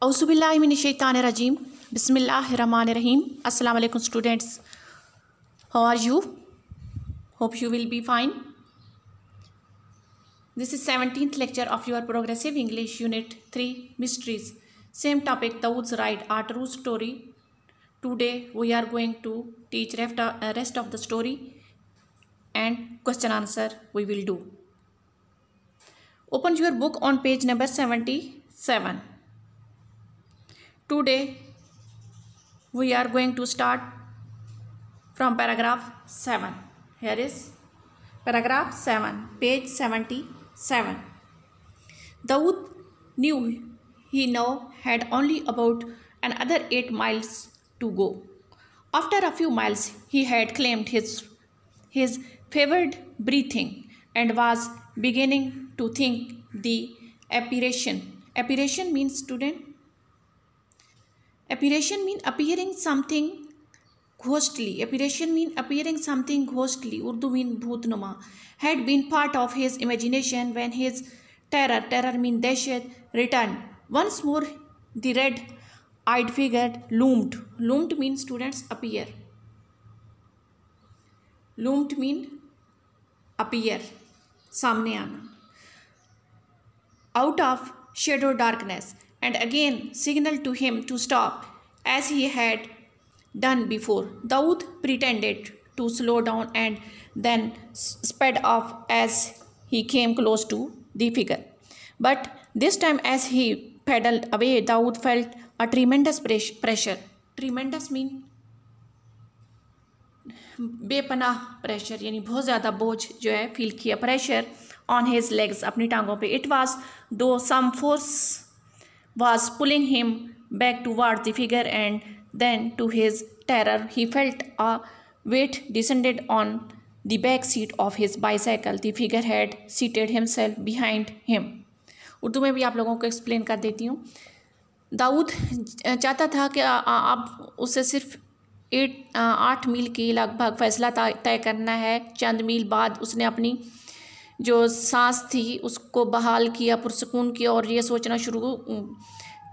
औज़ुबिल्लाहिमिनश्शैतानिर्रजीम बिस्मिल्लाहिर्रहमानिर्रहीम। अस्सलाम वालेकुम students, how are you? Hope you will be fine. This is 17th lecture of your progressive English unit 3 mysteries. Same topic, Dawood's Ride, a true story. Today we are going to teach rest of the story and question answer we will do. Open your book on page number 77. Today we are going to start from paragraph 7. Here is paragraph 7, page 77. Dawood knew he now had only about another 8 miles to go. After a few miles he had claimed his favored breathing and was beginning to think the apparition means student, apparition mean appearing something ghostly, apparition mean appearing something ghostly, Urdu mean bhootnuma, had been part of his imagination when his terror mean dahshat returned. Once more the red-eyed figure loomed mean students appear, loomed mean appear, सामने आना, out of shadow darkness, and again signaled to him to stop as he had done before. Dawood pretended to slow down and then sped off as he came close to the figure. But this time as he pedaled away, Dawood felt a tremendous pressure. Tremendous mean Bepanah pressure, यानी बहुत ज़्यादा बोझ जो है feel किया. Pressure on his legs, अपनी टांगों पे. It was though some force was pulling him back towards the figure, and then to his terror he felt a weight descended on the back seat of his bicycle. The figure had seated himself behind him. Urdu में भी आप लोगों को explain कर देती हूँ. दाऊद चाहता था कि अब उसे सिर्फ 8 मील की लगभग फ़ैसला तय करना है. चंद मील बाद उसने अपनी जो सांस थी उसको बहाल किया, पुरसकून किया, और ये सोचना शुरू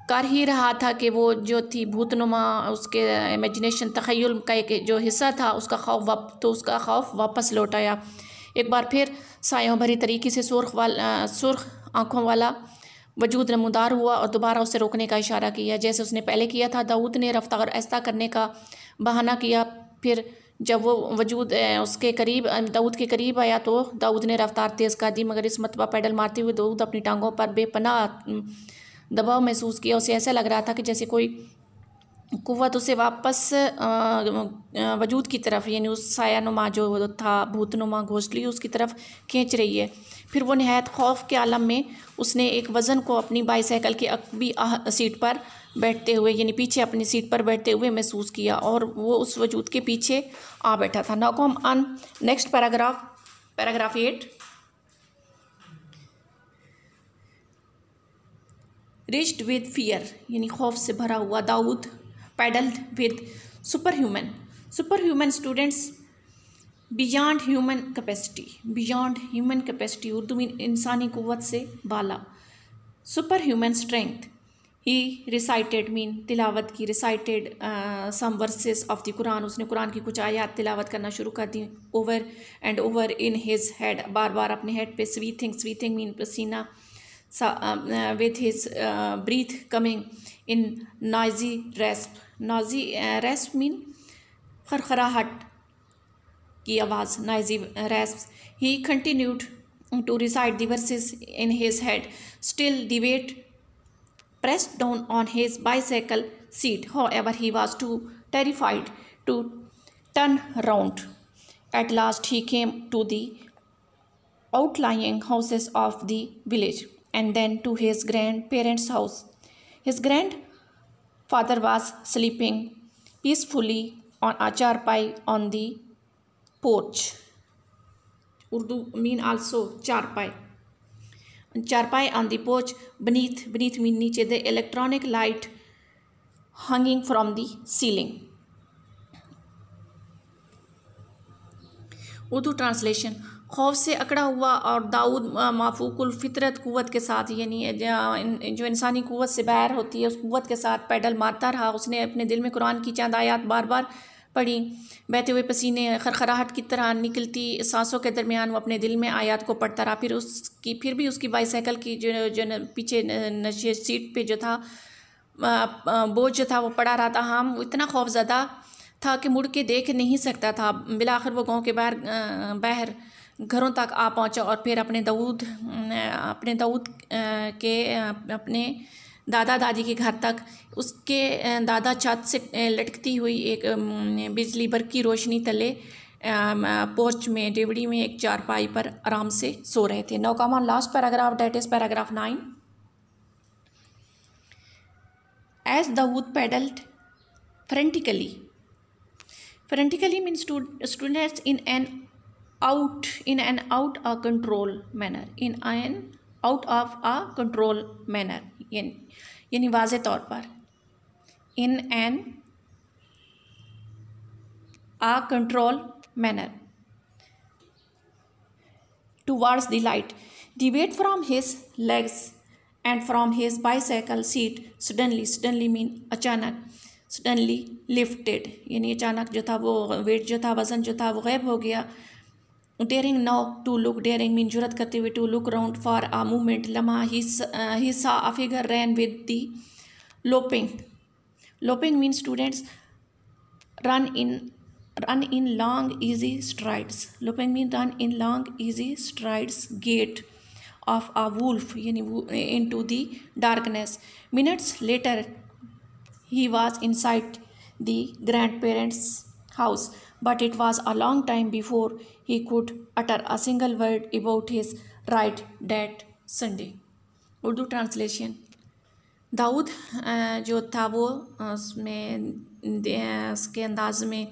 कर ही रहा था कि वो जो थी भूतनुमा, उसके इमेजिनेशन तख़य्युल का एक जो हिस्सा था उसका उसका खौफ वापस लौट आया. एक बार फिर सायों भरी तरीके से सुर्ख आँखों वाला वजूद नमूदार हुआ और दोबारा उसे रोकने का इशारा किया, जैसे उसने पहले किया था. दाऊद ने रफ्तार ऐसा करने का बहाना किया. फिर जब वो वजूद उसके करीब, दाऊद के करीब आया, तो दाऊद ने रफ्तार तेज़ कर दी, मगर इस मरतबा पैडल मारते हुए दाऊद अपनी टांगों पर बेपनाह दबाव महसूस किया. उसे ऐसा लग रहा था कि जैसे कोई कुव्वत उसे वापस वजूद की तरफ, यानी उस सायानुमा जो था, भूतनुमा, घोंसली, उसकी तरफ खींच रही है. फिर वो निहायत खौफ के आलम में उसने एक वज़न को अपनी बाईसाइकिल के अकबी सीट पर बैठते हुए, यानी पीछे अपनी सीट पर बैठते हुए महसूस किया, और वो उस वजूद के पीछे आ बैठा था. Now come on next paragraph 8. Reached with fear, यानी खौफ से भरा हुआ, Dawood paddled with superhuman students, beyond human capacity, Urdu में इंसानी कुव्वत से बाला. Superhuman strength. He recited mean तिलावत की, recited some verses of the Quran, उसने कुरान की कुछ आयत तिलावत करना शुरू कर दी. Over and over in his head, बार बार अपने हेड पे. स्वीथिंग मीन पसीना. with his breath coming in noisy rasp mean खरखराहट की आवाज़, noisy rasps. He continued to recite the verses in his head. Still the weight pressed down on his bicycle seat. However, he was too terrified to turn round. At last he came to the outlying houses of the village, and then to his grandparents' house. His grandfather was sleeping peacefully on a charpai on the porch. Urdu mean also charpai. Charpai on the porch. Beneath mean नीचे. The electronic light hanging from the ceiling. Urdu translation. खौफ से अकड़ा हुआ और दाऊद माफूकुल फितरत कुव्वत के साथ, यानी जो इंसानी कुव्वत से बाहर होती है उस कुव्वत के साथ पैडल मारता रहा। उसने अपने दिल में कुरान की चंद आयत बार बार पढ़ी। बहते हुए पसीने खरखराहट की तरह निकलती सांसों के दरमियान वो अपने दिल में आयत को पढ़ता रहा। फिर भी उसकी बाईसाइकिल की जो पीछे नशे सीट पे जो था बोझ जो था वो पड़ा रहा था। हम इतना खौफज़दा था कि मुड़ के देख नहीं सकता था। बिलाखिर वो गांव के बाहर घरों तक आ पहुंचा और फिर अपने दाऊद के अपने दादा दादी के घर तक। उसके दादा छत से लटकती हुई एक बिजली बर्क की रोशनी तले पोर्च में डेवड़ी में एक चारपाई पर आराम से सो रहे थे। Now come on last paragraph, that is paragraph 9. As Dawood pedaled frantically means students in an out of control manner, यानी वाज़े तौर पर in an a control manner towards the light. The weight from his legs and from his bicycle seat suddenly mean अचानक, suddenly lifted यानी अचानक जो था वो वेट जो था वज़न जो था वो गायब हो गया. Daring now to look, daring mean जुरत करते हुए, to look round for a moment, लम्हा he saw a figure ran with the loping means students run in long easy strides. Loping mean run in long easy strides gait of a wolf into the darkness. Minutes later he was inside the grandparents' house, but it was a long time before he could utter a single word about his ride that Sunday. Urdu translation. Dawood जो था वो उसके अंदाज में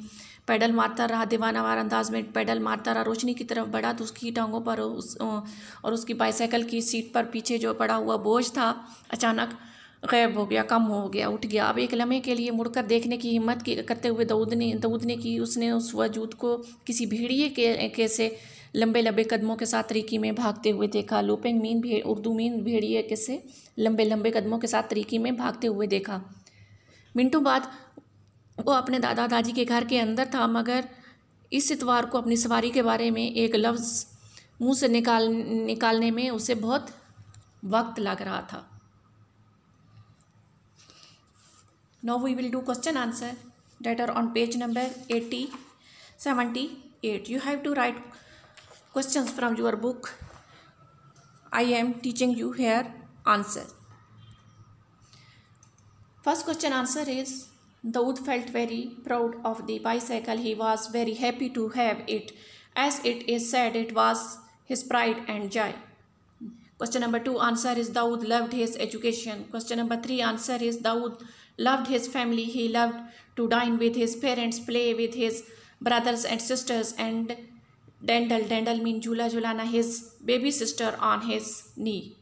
pedal मारता रहा, दीवानावार अंदाज में पैडल मारता रहा. रोशनी की तरफ बढ़ा तो उसकी टांगों पर और उसकी बाईसाइकिल की सीट पर पीछे जो पड़ा हुआ बोझ था अचानक गायब हो गया, कम हो गया, उठ गया. अब एक लम्हे के लिए मुड़कर देखने की हिम्मत करते हुए दाऊद ने की. उसने उस वजूद को किसी भेड़िए के से लंबे कदमों के साथ तरीकी में भागते हुए देखा. लोपिंग मीन उर्दू मीन भेड़िए के से लंबे कदमों के साथ तरीकी में भागते हुए देखा. मिनटों बाद वो अपने दादा दादी के घर के अंदर था, मगर इस इतवार को अपनी सवारी के बारे में एक लफ्ज़ मुंह से निकालने में उसे बहुत वक्त लग रहा था. Now we will do question answer that are on page number 78. You have to write questions from your book. I am teaching you here answer. First question answer is Dawood felt very proud of the bicycle. He was very happy to have it. As it is said, it was his pride and joy. Question number 2 answer is Dawood loved his education. Question number 3 answer is Dawood loved his family. He loved to dine with his parents, play with his brothers and sisters, and dandle mean jula julana, his baby sister on his knee.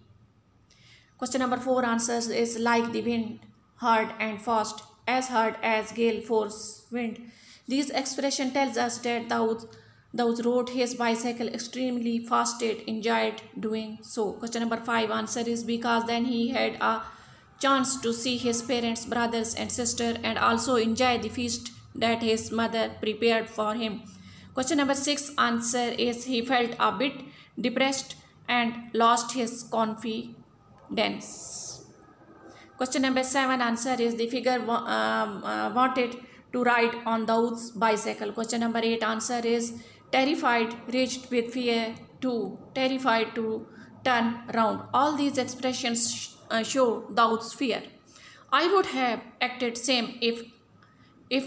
Question number 4 answers is like the wind, hard and fast, as hard as gale force wind. This expression tells us that Dawood rode his bicycle extremely fast, enjoyed doing so. Question number 5 answer is because then he had a chance to see his parents, brothers and sister, and also enjoy the feast that his mother prepared for him. Question number 6 answer is he felt a bit depressed and lost his confidence. Question number 7 answer is the figure wanted to ride on Dawood's bicycle. Question number 8 answer is terrified, reached with fear, terrified to turn round. All these expressions show Dawood's fear. I would have acted same if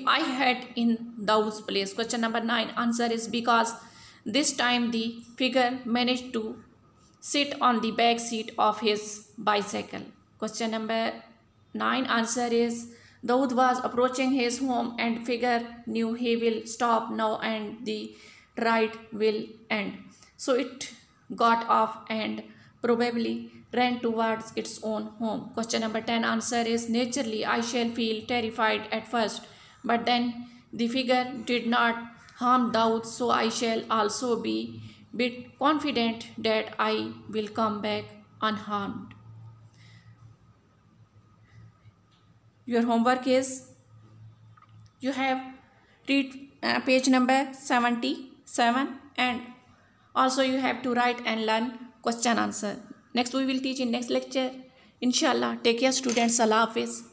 I had in Dawood's place. Question number 9 answer is because this time the figure managed to sit on the back seat of his bicycle. Question number 9 answer is Dawood was approaching his home and figure knew he will stop now and the ride will end. So it got off and probably ran towards its own home. Question number 10 answer is naturally I shall feel terrified at first, but then the figure did not harm Dawood, so I shall also be be confident that I will come back unharmed. Your homework is you have read page number 77 and also you have to write and learn question answer. Next we will teach in next lecture. Inshallah. Take care students. Allah Hafiz.